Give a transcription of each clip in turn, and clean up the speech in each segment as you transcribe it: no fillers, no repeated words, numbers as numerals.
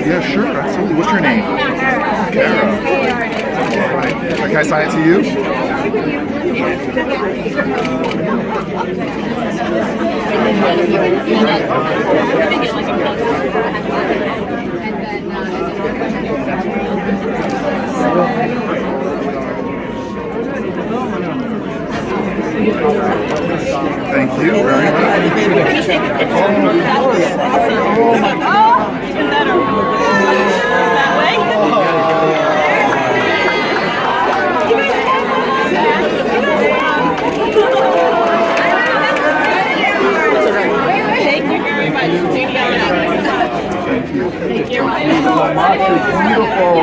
Yeah, sure, absolutely. What's your name? Kara. Right. Can I sign it to you? Thank you very much. Even better. That way. Thank you very much. Thank you. Beautiful.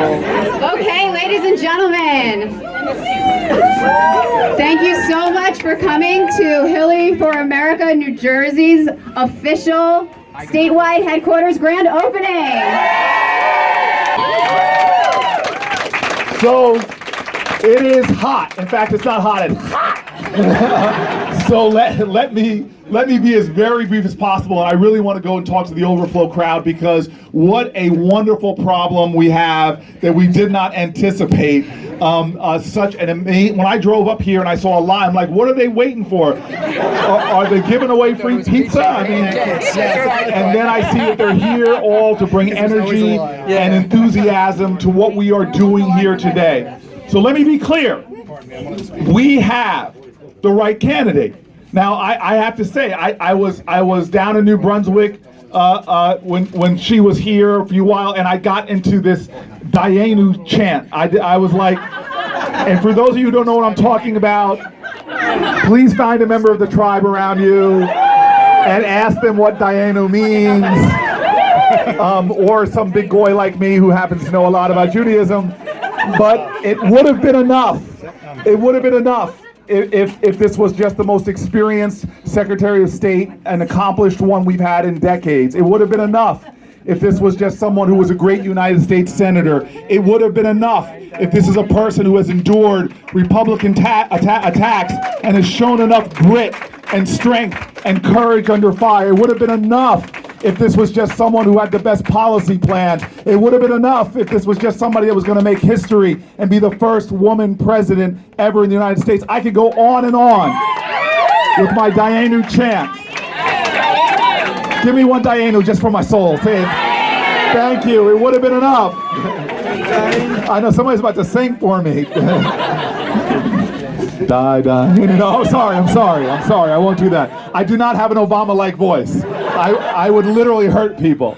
Okay, ladies and gentlemen, thank you so much for coming to Hillary for America, New Jersey's official statewide headquarters grand opening. So it is hot. In fact, it's not hot, it's hot. So let me be as very brief as possible. And I really want to go and talk to the overflow crowd, because what a wonderful problem we have that we did not anticipate. Such an amazing. When I drove up here and I saw a line, I'm like, what are they waiting for? Are they giving away free pizza? I mean, and then I see that they're here all to bring energy and enthusiasm to what we are doing here today. So let me be clear. We have the right candidate. Now, I have to say, I was down in New Brunswick when she was here for a while, and I got into this Dayenu chant. I was like, and for those of you who don't know what I'm talking about, please find a member of the tribe around you and ask them what Dayenu means, or some big goy like me who happens to know a lot about Judaism. But it would have been enough. It would have been enough if this was just the most experienced Secretary of State, an accomplished one we've had in decades. It would have been enough if this was just someone who was a great United States Senator. It would have been enough if this is a person who has endured Republican attacks and has shown enough grit and strength and courage under fire. It would have been enough if this was just someone who had the best policy plan. It would have been enough if this was just somebody that was going to make history and be the first woman president ever in the United States. I could go on and on with my Dayenu chant. Give me one Dayenu just for my soul. Say it. Thank you. It would have been enough. I know somebody's about to sing for me. Die. No, I'm sorry. I won't do that. I do not have an Obama-like voice. I would literally hurt people.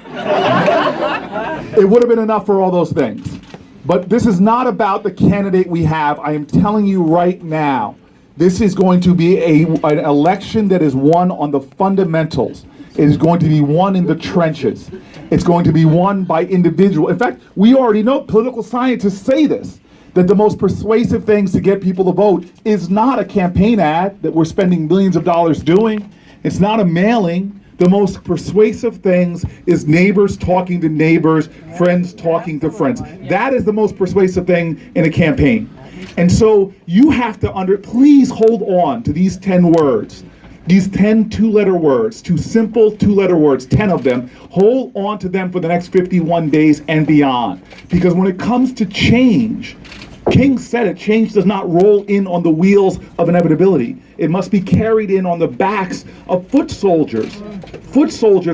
It would have been enough for all those things. But this is not about the candidate we have. I am telling you right now, this is going to be an election that is won on the fundamentals. It is going to be won in the trenches. It's going to be won by individual. In fact, we already know, political scientists say this, that the most persuasive things to get people to vote is not a campaign ad that we're spending millions of dollars doing. It's not a mailing. The most persuasive things is neighbors talking to neighbors, friends talking to friends. That is the most persuasive thing in a campaign. And so you have to please hold on to these 10 words. These 10 two-letter words, simple two-letter words, 10 of them. Hold on to them for the next 51 days and beyond. Because when it comes to change, King said it, change does not roll in on the wheels of inevitability. It must be carried in on the backs of foot soldiers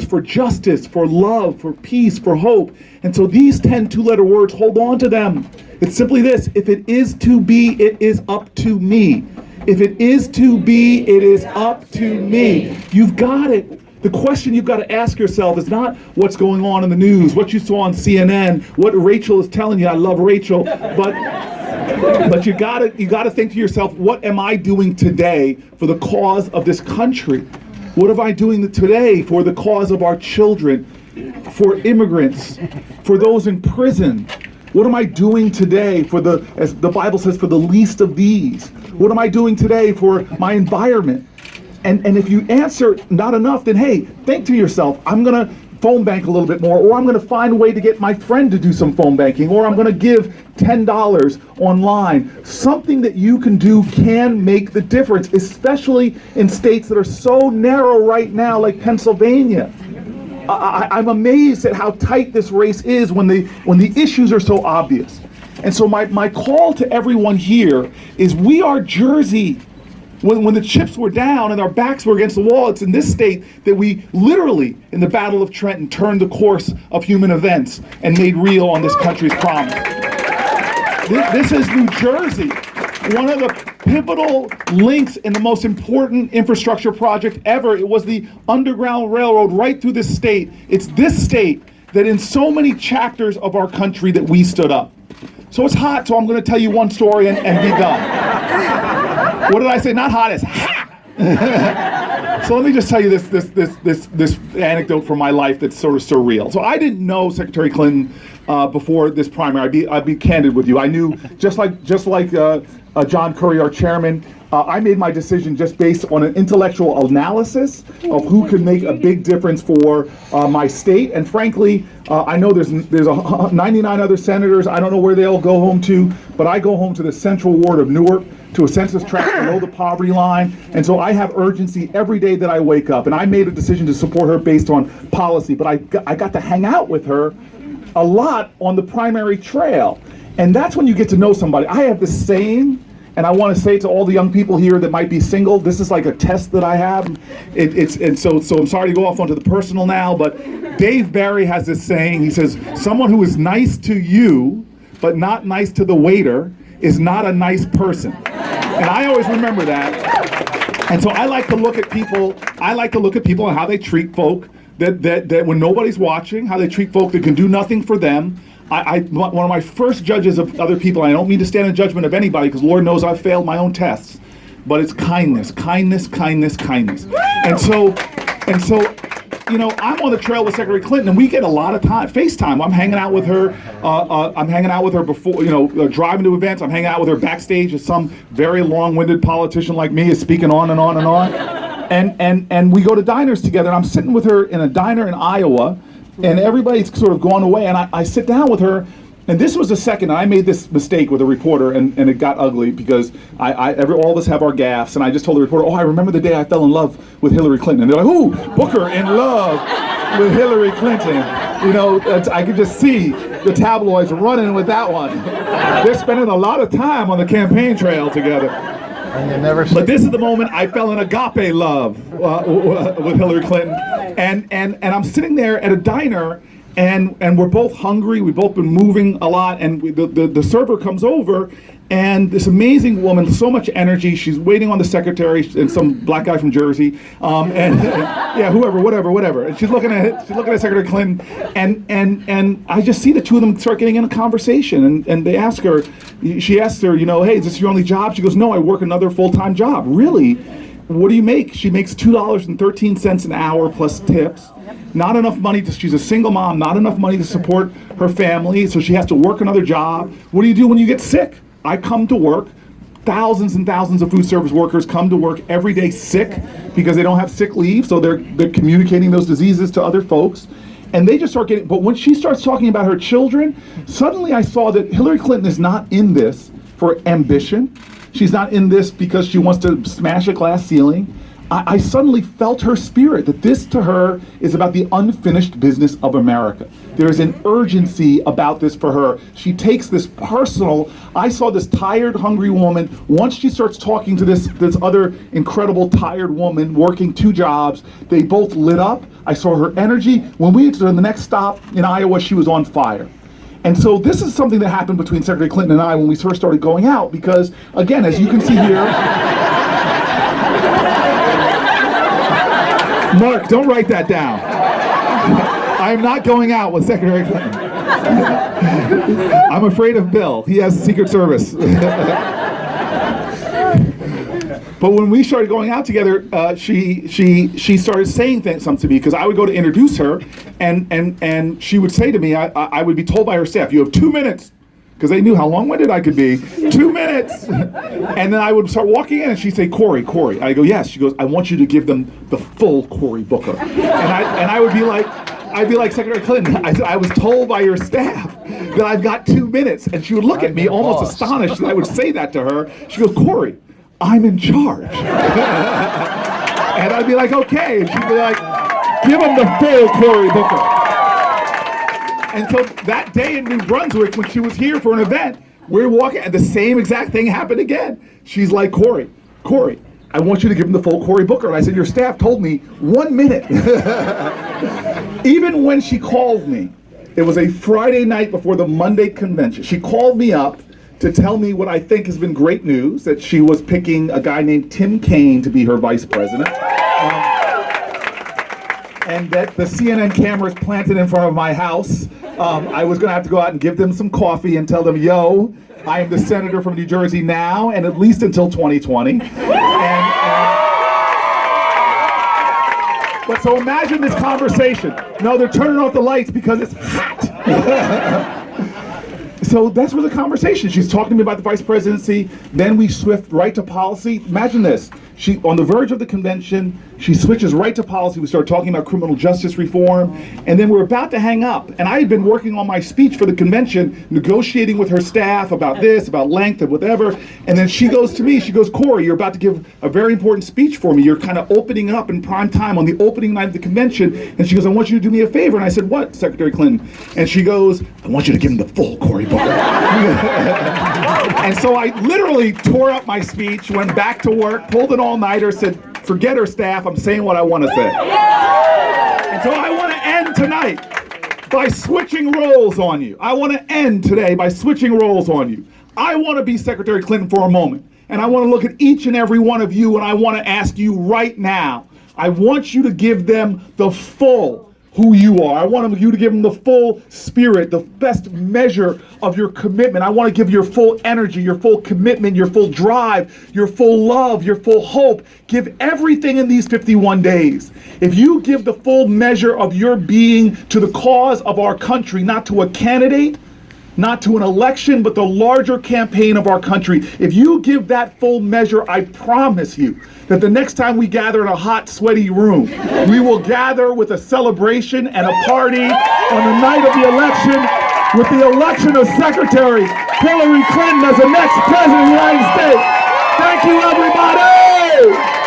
for justice, for love, for peace, for hope. And so these 10 two-letter words, hold on to them. It's simply this: if it is to be, it is up to me. If it is to be, it is up to me. You've got it. The question you've got to ask yourself is not what's going on in the news, what you saw on CNN, what Rachel is telling you. I love Rachel, but But you gotta think to yourself, what am I doing today for the cause of this country? What am I doing today for the cause of our children, for immigrants, for those in prison? What am I doing today for as the Bible says, for the least of these? What am I doing today for my environment? And if you answer not enough, then hey, think to yourself, I'm gonna phone bank a little bit more, or I'm gonna find a way to get my friend to do some phone banking, or I'm gonna give $10 online. Something that you can do can make the difference, especially in states that are so narrow right now, like Pennsylvania. I'm amazed at how tight this race is when the issues are so obvious. And so my call to everyone here is, we are Jersey. When the chips were down and our backs were against the wall, it's in this state that we literally, in the Battle of Trenton, turned the course of human events and made real on this country's promise. This is New Jersey, one of the pivotal links in the most important infrastructure project ever. It was the Underground Railroad right through this state. It's this state that in so many chapters of our country that we stood up. So it's hot, so I'm gonna tell you one story and be done. What did I say? Not hot, it's hot. So let me just tell you this anecdote from my life that's sort of surreal. So I didn't know Secretary Clinton before this primary. I'd be candid with you. I knew, just like John Cory, our chairman, I made my decision just based on an intellectual analysis of who could make a big difference for my state. And frankly, I know there's 99 other senators. I don't know where they all go home to, but I go home to the central ward of Newark, to a census tract below the poverty line. And so I have urgency every day that I wake up. And I made a decision to support her based on policy, but I got to hang out with her a lot on the primary trail. And that's when you get to know somebody. I have this saying, and I want to say to all the young people here that might be single, this is like a test that I have. So I'm sorry to go off onto the personal now, but Dave Barry has this saying. He says, someone who is nice to you, but not nice to the waiter, is not a nice person. And I always remember that. And so I like to look at people and how they treat folk that when nobody's watching, how they treat folk that can do nothing for them. One of my first judges of other people, and I don't mean to stand in judgment of anybody, because Lord knows I've failed my own tests, but it's kindness, kindness, kindness, kindness. And so, you know, I'm on the trail with Secretary Clinton, and we get a lot of time, FaceTime. I'm hanging out with her. I'm hanging out with her before, you know, driving to events. I'm hanging out with her backstage as some very long-winded politician like me is speaking on and on and on. And we go to diners together, and I'm sitting with her in a diner in Iowa, and everybody's sort of gone away, and I sit down with her. And this was the second I made this mistake with a reporter, and it got ugly because all of us have our gaffes, and I just told the reporter, oh, I remember the day I fell in love with Hillary Clinton. And they're like, ooh, Booker in love with Hillary Clinton. You know, I could just see the tabloids running with that one. They're spending a lot of time on the campaign trail together. And you never. But this is the moment I fell in agape love with Hillary Clinton. And I'm sitting there at a diner, and we're both hungry. We've both been moving a lot, and the server comes over, and this amazing woman, so much energy. She's waiting on the secretary and some black guy from Jersey, and yeah, whatever. And she's looking at Secretary Clinton, and I just see the two of them start getting in a conversation, and they ask her. She asks her, you know, hey, is this your only job? She goes, no, I work another full-time job. Really? What do you make? She makes $2.13 an hour plus tips. Not enough money she's a single mom, not enough money to support her family, so she has to work another job. What do you do when you get sick? I come to work. Thousands and thousands of food service workers come to work every day sick because they don't have sick leave, so they're communicating those diseases to other folks. And they just start getting, but when she starts talking about her children, suddenly I saw that Hillary Clinton is not in this for ambition. She's not in this because she wants to smash a glass ceiling. I suddenly felt her spirit, that this to her is about the unfinished business of America. There is an urgency about this for her. She takes this personal. I saw this tired, hungry woman. Once she starts talking to this other incredible tired woman working two jobs, they both lit up. I saw her energy. When we went to the next stop in Iowa, she was on fire. And so this is something that happened between Secretary Clinton and I when we first started going out, because again, as you can see here, Mark, don't write that down. I am not going out with Secretary Clinton. I'm afraid of Bill. He has Secret Service. But when we started going out together, she started saying something to me, because I would go to introduce her, and she would say to me, I would be told by her staff, you have 2 minutes, because they knew how long-winded I could be. 2 minutes. And then I would start walking in, and she'd say, Cory. I go, yes. She goes, I want you to give them the full Cory Booker. And I would be like, I'd be like, Secretary Clinton, I said, I was told by your staff that I've got 2 minutes. And she would look at me almost astonished that I would say that to her. She goes, Cory, I'm in charge. And I'd be like, okay. And she'd be like, give him the full Cory Booker. And so that day in New Brunswick, when she was here for an event, we're walking, and the same exact thing happened again. She's like, Cory, I want you to give him the full Cory Booker. And I said, your staff told me 1 minute. Even when she called me, it was a Friday night before the Monday convention. She called me up to tell me what I think has been great news, that she was picking a guy named Tim Kaine to be her vice president. And that the CNN cameras planted in front of my house, I was gonna have to go out and give them some coffee and tell them, yo, I am the senator from New Jersey now, and at least until 2020. But so imagine this conversation. No, they're turning off the lights because it's hot. So that's where the conversation. She's talking to me about the vice presidency. Then we swift right to policy. Imagine this. She, on the verge of the convention, she switches right to policy. We start talking about criminal justice reform. And then we're about to hang up. And I had been working on my speech for the convention, negotiating with her staff about this, about length and whatever. And then she goes to me, she goes, Cory, you're about to give a very important speech for me. You're kind of opening up in prime time on the opening night of the convention. And she goes, I want you to do me a favor. And I said, what, Secretary Clinton? And she goes, I want you to give him the full Cory Booker. And so I literally tore up my speech, went back to work, pulled an all-nighter, said, forget her staff, I'm saying what I want to say. And so I want to end tonight by switching roles on you. I want to end today by switching roles on you. I want to be Secretary Clinton for a moment, and I want to look at each and every one of you, and I want to ask you right now, I want you to give them the full who you are. I want you to give them the full spirit, the best measure of your commitment. I want to give your full energy, your full commitment, your full drive, your full love, your full hope. Give everything in these 51 days. If you give the full measure of your being to the cause of our country, not to a candidate, not to an election, but the larger campaign of our country, if you give that full measure, I promise you that the next time we gather in a hot, sweaty room, we will gather with a celebration and a party on the night of the election, with the election of Secretary Hillary Clinton as the next president of the United States. Thank you, everybody!